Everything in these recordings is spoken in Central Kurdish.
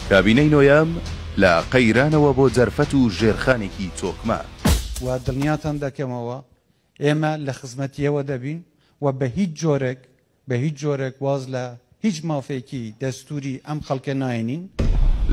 کابینەی نۆیەم لە قەیرانەوە بۆ دەرفەت و ژێرخانێکی تۆکمە و دڵنیاتان دەکەمەوە ئێمە لە خزمەتیەوە دەبین و بە هیچ جۆرێک واز لە هیچ مافێکی دەستوری ئەم خەڵکە ناینین.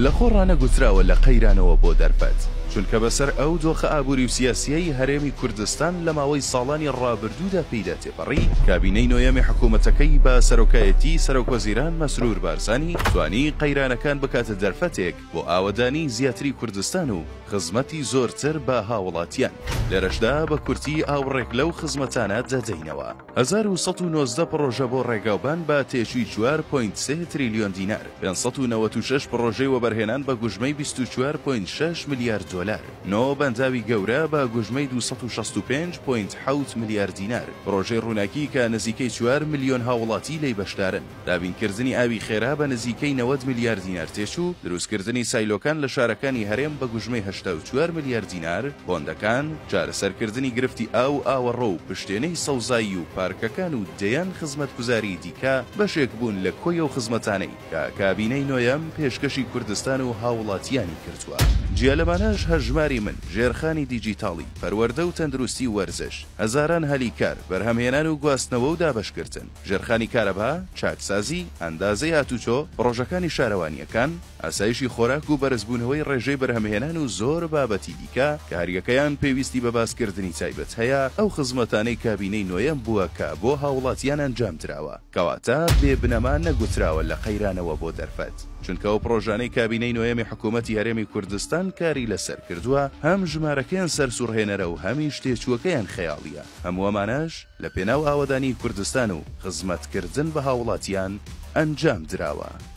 لە خۆڕانە گوتراوە لە قەیرانەوە بۆ دەرفەت چونکە بەسەر ئەو دۆخە ئابووری و سیاسیەی هەرێمی کوردستان لە ماوەی ساڵانی ڕابردوودا پێیدا تێپەڕی کابینەی نۆیەمی حکوومەتەکەی بە سەرۆکایەتی سەرۆکوەزیران مەسرور بارزانی توانی قەیرانەکان بکاتە دەرفەتێک بۆ ئاوەدانی زیاتری کوردستان و خزمەتی زۆرتر بە هاوڵاتیان. لێرەشدا بە کورتی ئاوڕێک لەو خزمەتانە دەدەینەوە. 1990 پرۆژە بۆ ڕێگاوبان بە تێژوی 4.3 تریلیۆن دینار، 596 پرۆژەی وەبەرهێنان بە گوژمەی 24.6 میلیارد دۆلار، 9 بەنداوی گەورە بە گوژمەی 265.7 میلیارد دینار، پرۆژەی ڕووناکی کە نزیکەی 4 میلیۆن هاوڵاتی لی بەشدارن، دابینکردنی ئاوی خێرا بە نزیکەی 90 میلیارد دینار تێچوو، دروستکردنی سایلۆکان لە شارەکانی هەرێم بە گوژمەی 84 میلیارد دینار، بۆندەکان، چارەسەرکردنی گرفتی ئاوەڕۆ و پشتێنەی سەوزایی و پارکەکان و دەیان خزمەتگوزاری دیکە بەشێک بوون لە کۆی و خزمەتانەی کە کابینەی نۆیەم پێشکەشی کوردستان و هاوڵاتیانی کردووە. جیا لەمانەش هەژماری من، ژێرخانی دیجیتاڵی، پەروەردە و تەندروستی وەرزش، هەزاران هەلیکار، بەرهەمهێنان و گواستنەوە و دابەشکردن، ژێرخانی کارەبا، چاکسازی، ئەندازەی هاتوچۆ، پرۆژەکانی شارەوانیەکان، ئاسایشی خۆراک و بەرزبوونەوەی ڕێژەی بەرهەمهێنان و زۆر بابەتی دیکە کە هەریەکەیان پێویستی بە باسکردنی تایبەت هەیە ئەو خزمەتانەی کابینەی نۆیەم بووە کە بۆ هاوڵاتیان ئەنجام درراوە، کەواتە بێبنەما نەگوتراوە لە قەیرانەوە بۆ دەرفەت، چونکە ئەو پرۆژانەی کابینەی نۆیەمی حکوومەتی هەرێمی کوردستان کاری لەسەر کردووە هەم ژمارەکەیان سەرسوڕهێنەرە و هەمیش تێچووەکەیان خەیاڵیە، هەمووەمانەش لە پێناو ئاوەدانی کوردستان و خزمەتکردن بە هاوڵاتیان ئەنجام دراوە.